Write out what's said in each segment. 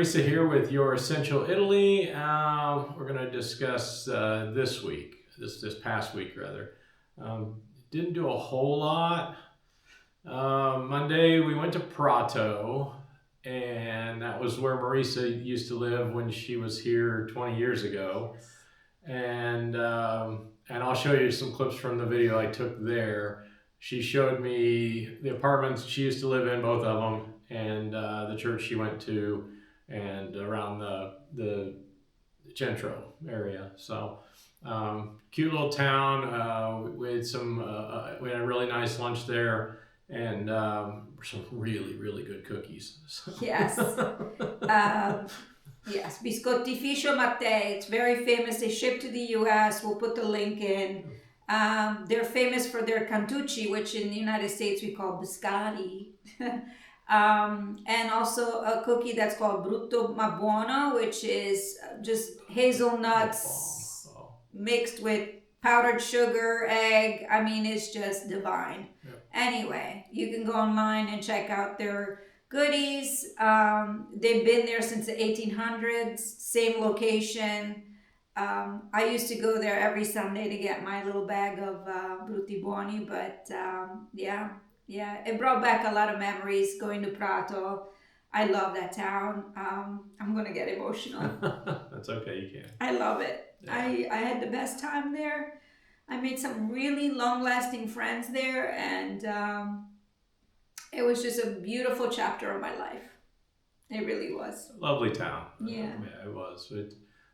Marisa here with Your Essential Italy. We're going to discuss this past week rather. Didn't do a whole lot. Monday we went to Prato, and that was where Marisa used to live when she was here 20 years ago. And I'll show you some clips from the video I took there. She showed me the apartments she used to live in, both of them, and the church she went to, and around the Centro area. So cute little town. We had we had a really nice lunch there, and some really good cookies. Yes. Yes, Biscottificio Mattei. It's very famous. They ship to the U.S. We'll put the link in. They're famous for their cantucci, which in the United States we call biscotti. And also a cookie that's called brutto ma buono, which is just hazelnuts mixed with powdered sugar, egg. I mean, it's just divine. Yep. Anyway, you can go online and check out their goodies. They've been there since the 1800s, same location. I used to go there every Sunday to get my little bag of brutti buoni, but yeah, it brought back a lot of memories going to Prato. I love that town. I'm gonna get emotional. That's okay, you can. I love it. Yeah. I had the best time there. I made some really long-lasting friends there, and it was just a beautiful chapter of my life. It really was. Lovely town. Yeah. Yeah, it was.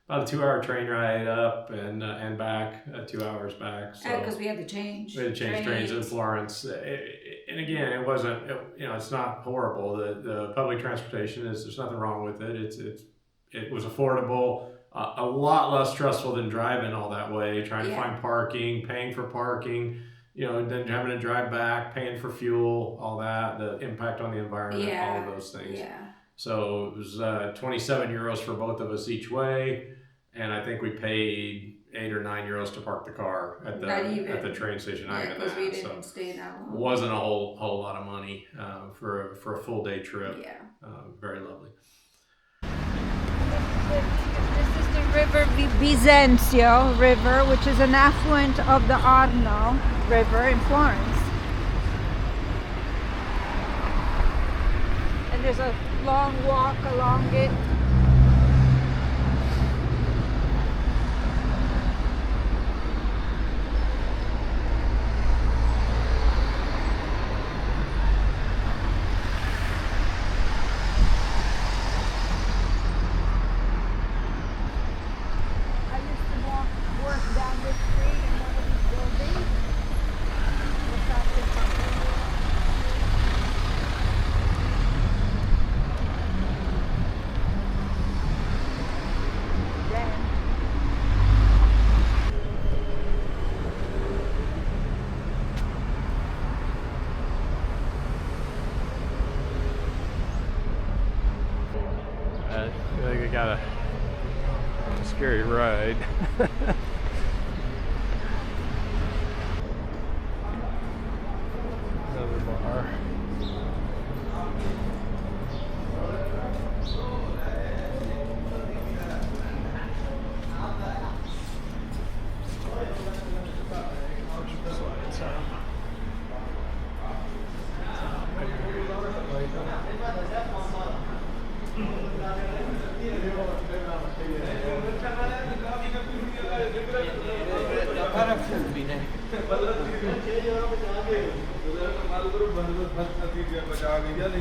About a 2-hour train ride up and back, 2 hours back. So because we had to change. We had to change trains in Florence. And again, it wasn't, it's not horrible. The public transportation there's nothing wrong with it. It was affordable, a lot less stressful than driving all that way, trying to find parking, paying for parking, then having to drive back, paying for fuel, all that, the impact on the environment, all of those things. Yeah. So it was 27 euros for both of us each way. And I think we paid €8 or €9 to park the car at the train station. Yeah, because we didn't stay that long. It wasn't a whole lot of money for a full day trip. Yeah. Very lovely. This is the river Bisenzio River, which is an affluent of the Arno River in Florence. And there's a long walk along it. I think I got a scary ride. Another bar.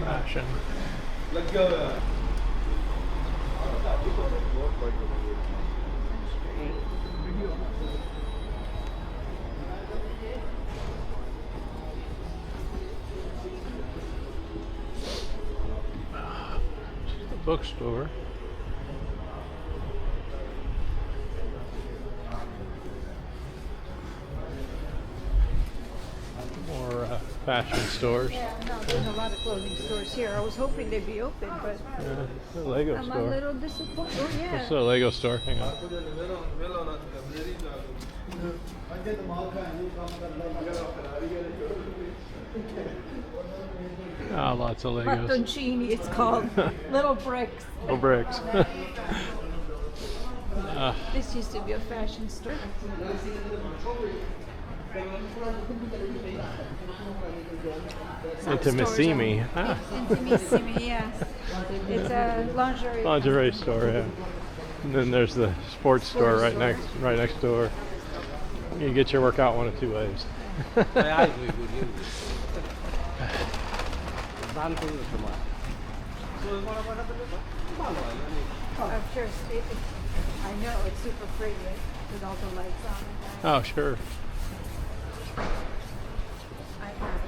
Fashion. Bookstore. More fashion stores. Yeah, no, there's a lot of clothing stores here. I was hoping they'd be open, but the Lego I'm store. a little disappointed. Oh, yeah. What's the Lego store? Hang on. Oh, lots of Legos. Mattoncini, it's called. Little bricks. Little bricks. This used to be a fashion store. Intimissimi. Ah. Intimissimi, yes. It's a Lingerie store, yeah. And then there's the sports store right next door. You get your workout one of two ways. Of course, I know it's super pretty with all the lights on and that. Oh, sure. I have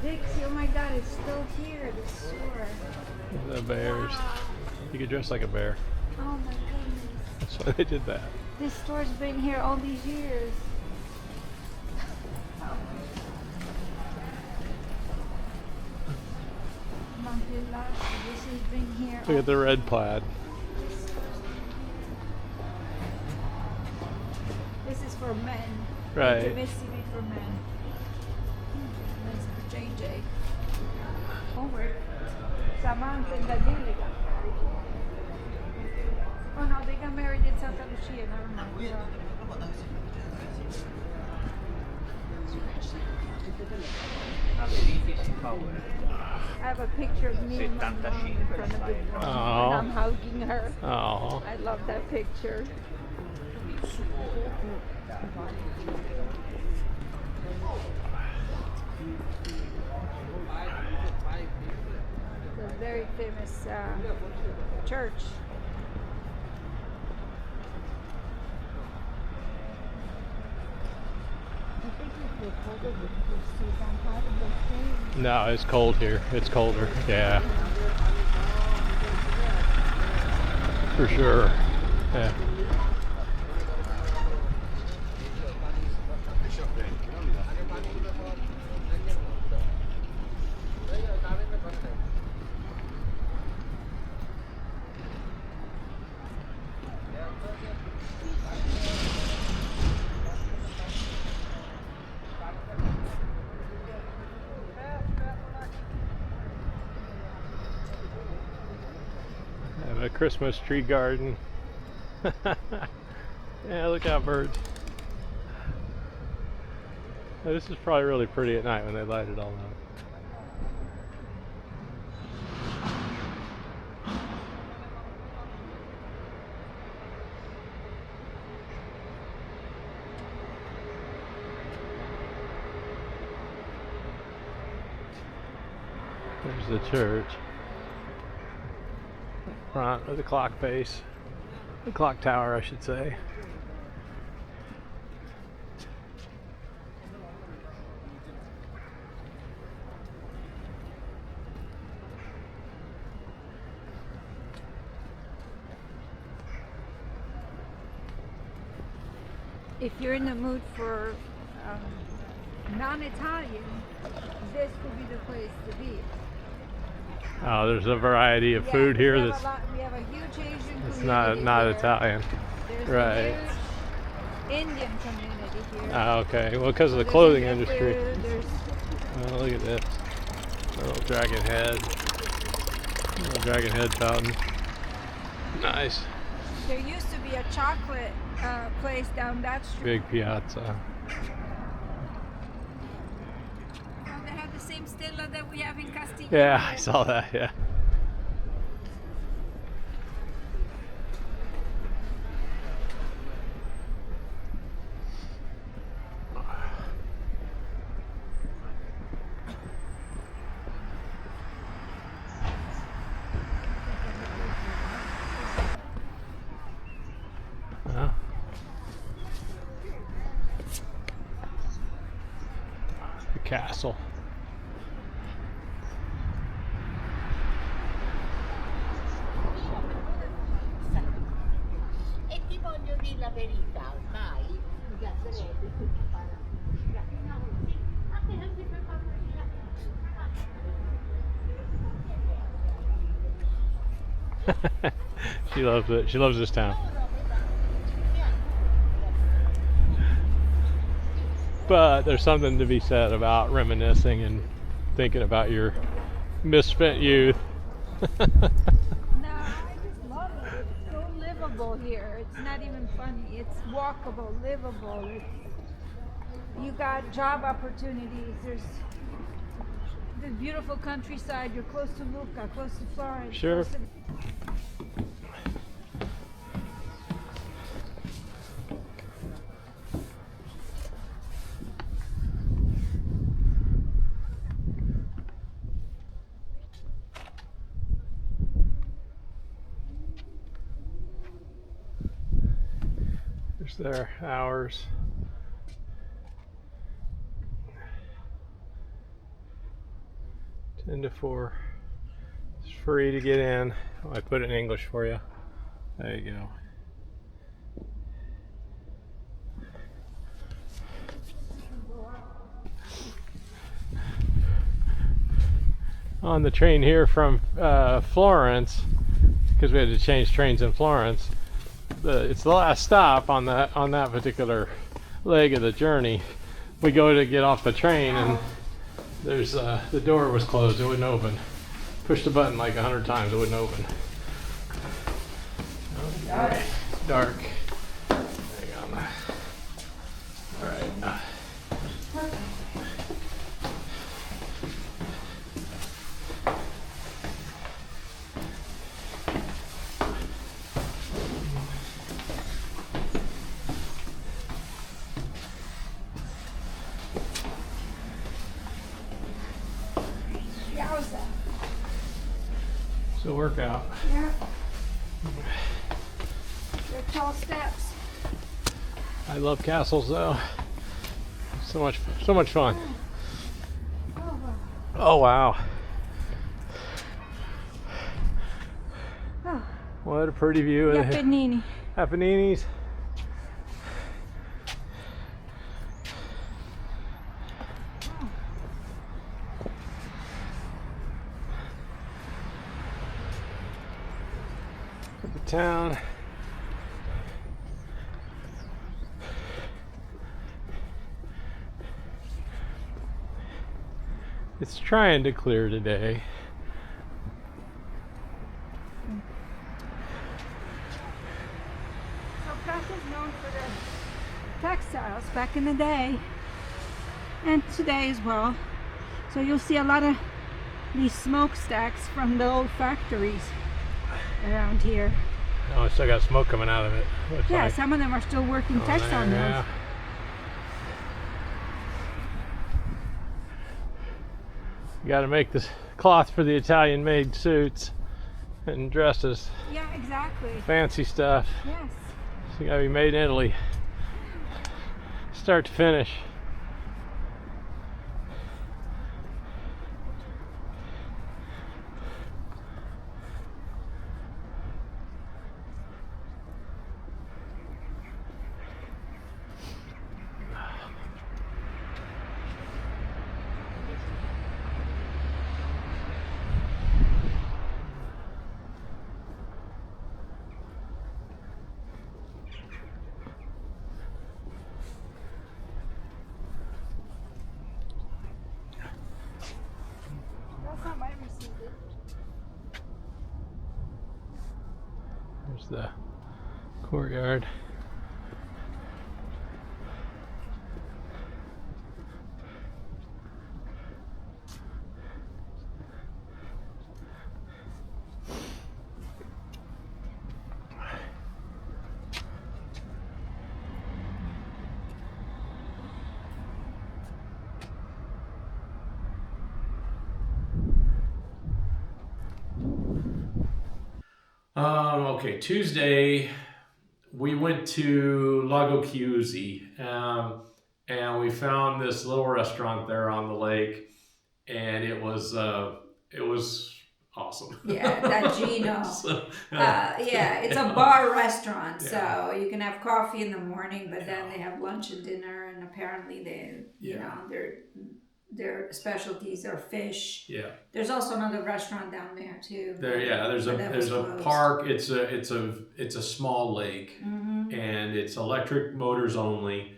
to. Dixie, oh my God, it's still here, the store. The bears. Wow. You could dress like a bear. Oh my goodness. That's why they did that. This store's been here all these years. This has been here. Look at the red plaid. This is for men. Right. Intimissimi for men. That's for JJ. Over. Samantha and Daniela. Oh no, they got married in Santa Lucia. Never mind. I have a picture of me and my mom in front of the woman, and I'm hugging her. Oh. I love that picture. It's a very famous church. No, it's cold here. It's colder. Yeah. For sure. Yeah. Have a Christmas tree garden. Yeah, look out, birds. Now, this is probably really pretty at night when they light it all up. There's the church. Front of the clock face. The clock tower, I should say. If you're in the mood for non-Italian, this would be the place to be. Oh, there's a variety of food here we that's have a huge Asian it's community not here. Italian. There's Right. a huge Indian community here. Oh, okay. Well, because of the There's clothing Indian industry. food, there's Oh, look at this. A little dragon head. Little dragon head fountain. Nice. There used to be a chocolate place down that street. Big piazza. Oh, they have the same stella that we have in Castillo. Yeah, I saw that, yeah. Well, the castle. E ti voglio dire la verità, ormai mi piacerebbe tutti fare anche per She loves it. She loves this town. But there's something to be said about reminiscing and thinking about your misspent youth. No, I just love it. It's so livable here. It's not even funny. It's walkable, livable. You got job opportunities. There's the beautiful countryside. You're close to Lucca, close to Florence. Sure. Close to... There's their hours. 10 to 4. It's free to get in. Oh, I put it in English for you. There you go. On the train here from Florence, because we had to change trains in Florence, it's the last stop on that particular leg of the journey. We go to get off the train and there's the door was closed. It wouldn't open. Pushed the button like 100 times. It wouldn't open. Okay. Dark. Hang on. All right. Yowza. It's a workout. Yeah. They're tall steps. I love castles though. So much fun. Oh, wow. Oh wow. Oh, What a pretty view of the Apennini. Apennines. The town. It's trying to clear today. So Prato is known for the textiles back in the day, and today as well. So you'll see a lot of these smokestacks from the old factories around here. Oh, it's still got smoke coming out of it. Looks Yeah, like. some of them are still working Oh, textile there, mills. yeah. You got to make this cloth for the Italian-made suits and dresses, Yeah, exactly. fancy stuff. Yes. So you got to be made in Italy, start to finish. That's not my receipt. There's the courtyard. Okay, Tuesday we went to Lago Chiusi, and we found this little restaurant there on the lake, and it was awesome. Yeah, that Gino. So, Yeah, it's a bar restaurant, so you can have coffee in the morning, but then they have lunch and dinner, and apparently they, you know, their specialties are fish. Yeah. There's also another restaurant down there too. There's a closed. park. It's a small lake, Mm-hmm. and it's electric motors only.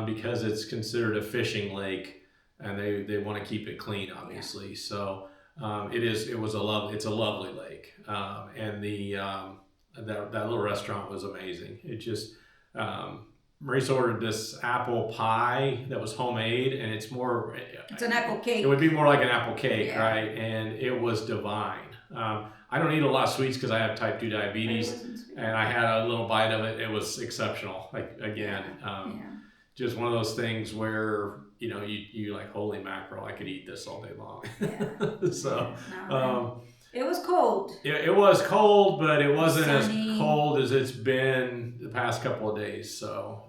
because it's considered a fishing lake, and they want to keep it clean, obviously. Yeah. So it's a lovely lake, and that little restaurant was amazing. It just Marisa ordered this apple pie that was homemade, and it's an apple cake. It would be more like an apple cake, right? And it was divine. I don't eat a lot of sweets because I have type 2 diabetes, and I had a little bite of it. It was exceptional. Like, again, just one of those things where, you like, holy mackerel, I could eat this all day long. Yeah. So, it was cold. It was cold, but it wasn't sunny. As cold as it's been the past couple of days. So,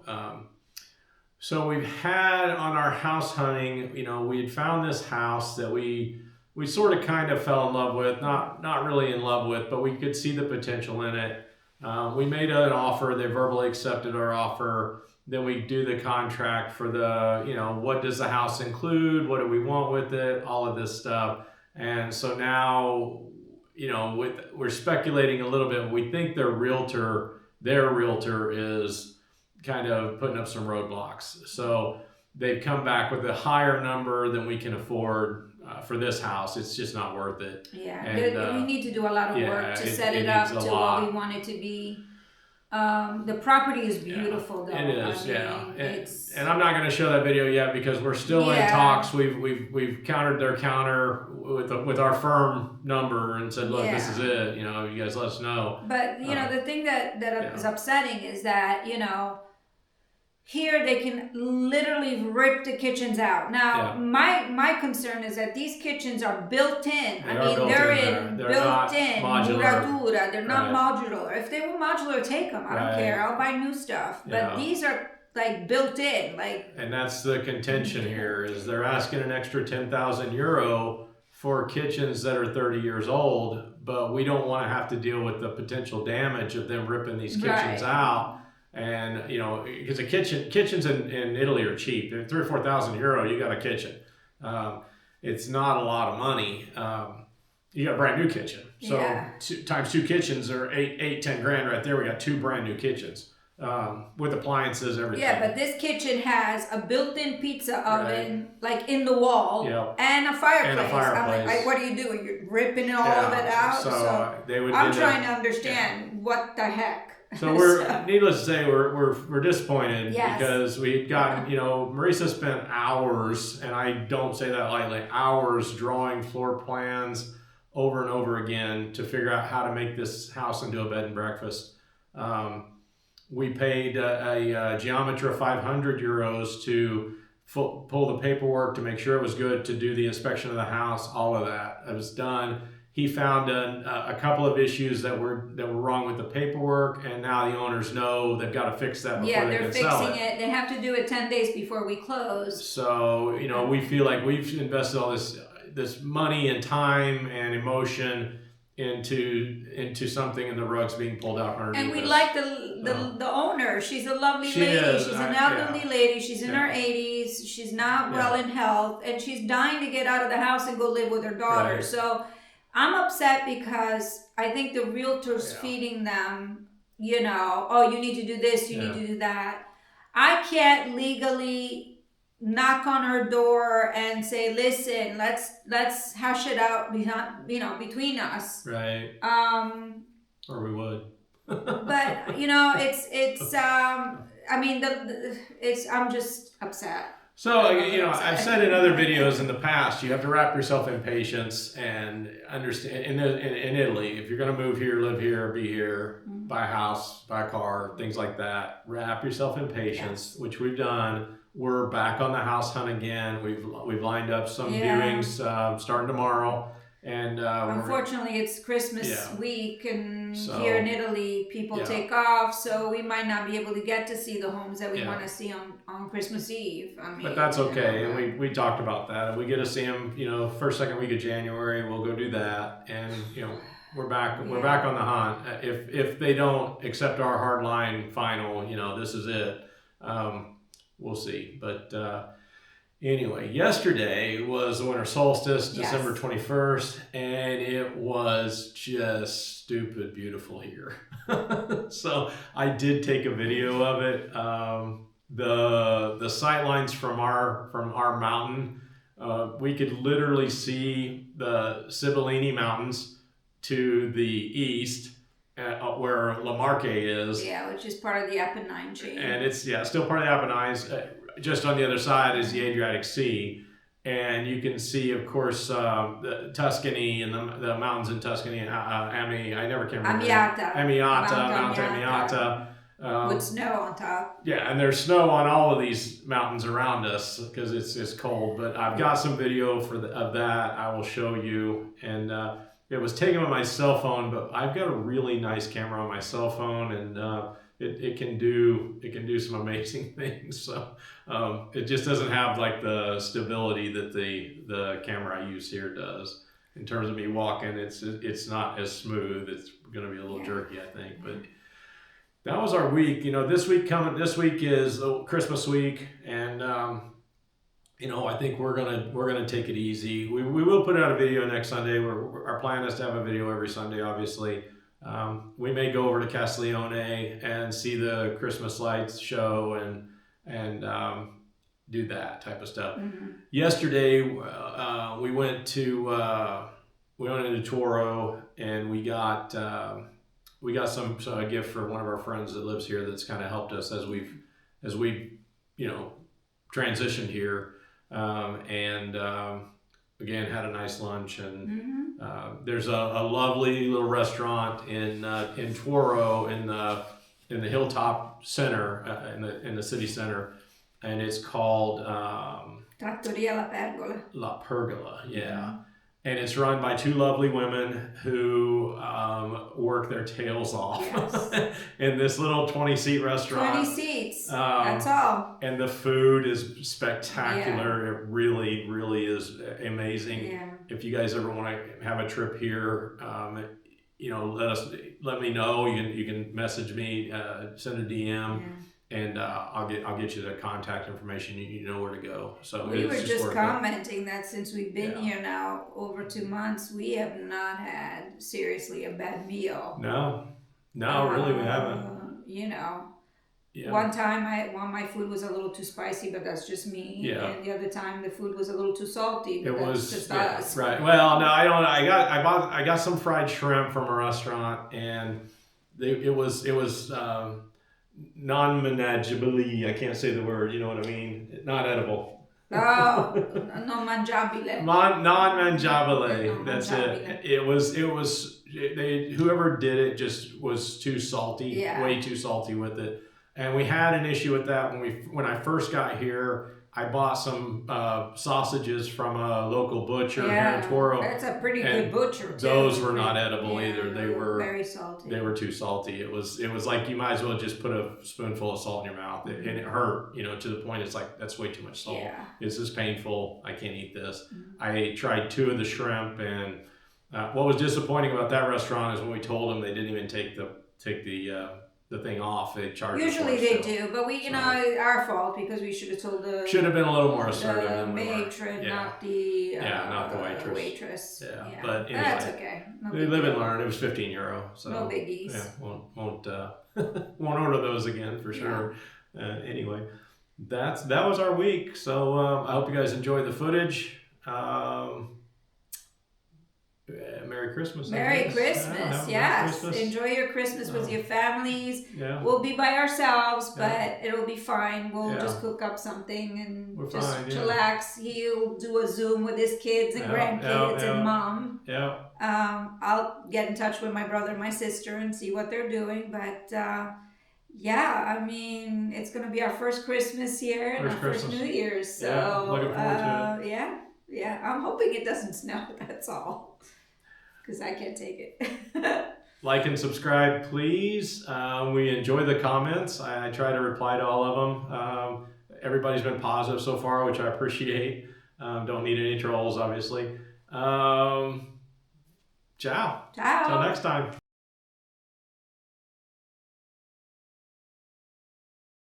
so we've had on our house hunting, we had found this house that we sort of kind of fell in love with, not really in love with, but we could see the potential in it. We made an offer. They verbally accepted our offer. Then we do the contract for what does the house include? What do we want with it? All of this stuff. And so now, we're speculating a little bit. We think their realtor is kind of putting up some roadblocks. So they've come back with a higher number than we can afford for this house. It's just not worth it. Yeah, and, we need to do a lot of work to set it up to what we want it to be. The property is beautiful, though. It is, and I'm not going to show that video yet because we're still in talks. We've countered their counter with our firm number and said, look, this is it. You guys let us know. But the thing that is upsetting is that here they can literally rip the kitchens out. Now, my concern is that these kitchens are built in. They're built in. Muratura. They're not modular. If they were modular, take them. I don't care. I'll buy new stuff. But these are like built in. And that's the contention here is they're asking an extra 10,000 euro for kitchens that are 30 years old, but we don't want to have to deal with the potential damage of them ripping these kitchens out. And because the kitchens in Italy are cheap. They're 3,000 or 4,000 euro. You got a kitchen. It's not a lot of money. You got a brand new kitchen. So times two kitchens are 10 grand right there. We got 2 brand new kitchens with appliances, everything. Yeah, but this kitchen has a built-in pizza oven, like in the wall, and a fireplace. I'm like, what are you doing? You're ripping all of it out. So I'm trying to understand what the heck. So needless to say, we're disappointed because we had gotten, Marisa spent hours, and I don't say that lightly, hours drawing floor plans over and over again to figure out how to make this house into a bed and breakfast. We paid a geometer of 500 euros to pull the paperwork to make sure it was good, to do the inspection of the house, all of that. It was done. He found a couple of issues that were wrong with the paperwork, and now the owners know they've got to fix that before they can sell it. Yeah, they're fixing it. They have to do it 10 days before we close. So, we feel like we've invested all this money and time and emotion into something, and the rug's being pulled out underneath us. And we like the owner. She's a lovely lady. She's an elderly lady. She's in her 80s. She's not well in health, and she's dying to get out of the house and go live with her daughter. Right. So I'm upset because I think the realtor's feeding them, you need to do this, you need to do that. I can't legally knock on her door and say, listen, let's hash it out between us. Right. Or we would. But I'm just upset. So, I've said in other videos in the past, you have to wrap yourself in patience and understand. In Italy, if you're going to move here, live here, be here, buy a house, buy a car, things like that, wrap yourself in patience, which we've done. We're back on the house hunt again. We've lined up some viewings starting tomorrow. And unfortunately, it's Christmas week, and here in Italy, people take off, so we might not be able to get to see the homes that we want to see on Christmas Eve. But that's okay, and we talked about that. If we get to see them, first, second week of January, we'll go do that, and we're back. We're back on the hunt. If they don't accept our hard line final, this is it. We'll see, but. Anyway, yesterday was the winter solstice, December 21st, and it was just stupid beautiful here. So I did take a video of it. the sight lines from our mountain, we could literally see the Sibillini Mountains to the east, where La Marche is. Yeah, which is part of the Apennine chain. And it's still part of the Apennines. Just on the other side is the Adriatic Sea, and you can see, of course, the Tuscany and the mountains in Tuscany. I never can remember. Mount Amiata. With snow on top. Yeah, and there's snow on all of these mountains around us because it's cold. But I've got some video of that I will show you, and it was taken on my cell phone. But I've got a really nice camera on my cell phone, and it can do some amazing things. So it just doesn't have like the stability that the camera I use here does. In terms of me walking, it's not as smooth. It's going to be a little jerky, I think, but. That was our week. This week is Christmas week, and I think we're gonna take it easy. We will put out a video next Sunday. Our plan is to have a video every Sunday, obviously. We may go over to Castiglione and see the Christmas lights show and do that type of stuff. Mm-hmm. Yesterday, we went into Toro, and we got some a gift for one of our friends that lives here that's kind of helped us as we've transitioned here, and again had a nice lunch, and there's a lovely little restaurant in Toro in the hilltop center in the city center, and it's called Trattoria La Pergola. La Pergola, yeah. Mm-hmm. And it's run by two lovely women who work their tails off. Yes. In this little 20-seat restaurant. 20 seats, that's all. And the food is spectacular. Yeah. It really, really is amazing. Yeah. If you guys ever want to have a trip here, let me know. You can message me, send a DM. Yeah. And I'll get you the contact information. You know where to go. So we were just commenting that since we've been here now over 2 months, we have not had seriously a bad meal. No, really we haven't. Yeah. One time my food was a little too spicy, but that's just me. Yeah. And the other time the food was a little too salty, but that's just us. Right. Well, no, I don't. I got some fried shrimp from a restaurant, and it was. Non-manageably, I can't say the word, you know what I mean? Not edible. Oh, non mangiabile. Non-mangiabile. That's it. It was. Whoever did it just was too salty, way too salty with it. And we had an issue with that when I first got here. I bought some sausages from a local butcher here in Toro. That's a pretty good butcher too. Those were not edible either. They were very salty. They were too salty. It was like you might as well just put a spoonful of salt in your mouth, and it hurt. To the point it's like that's way too much salt. Yeah. This is painful. I can't eat this. Mm-hmm. I tried 2 of the shrimp, and what was disappointing about that restaurant is when we told them they didn't even take the thing off. They charge. Usually they do, but our fault because we should have told should have been a little more assertive the matron, not the waitress. Yeah. But anyway, that's okay. They live and learn. It was €15, so no biggies. Yeah, won't order those again for sure. Yeah. Anyway, that was our week. So I hope you guys enjoyed the footage. Merry Christmas. Merry Christmas, yes. Christmas. Enjoy your Christmas with your families. Yeah. We'll be by ourselves, but it'll be fine. We'll just cook up something and chillax. He'll do a Zoom with his kids and grandkids and mom. Yeah. I'll get in touch with my brother and my sister and see what they're doing. But it's going to be our first Christmas here and our first New Year's. So, looking forward to it. Yeah. I'm hoping it doesn't snow, that's all. Because I can't take it. Like and subscribe, please. We enjoy the comments. I try to reply to all of them. Everybody's been positive so far, which I appreciate. Don't need any trolls, obviously. Ciao. Ciao. Till next time.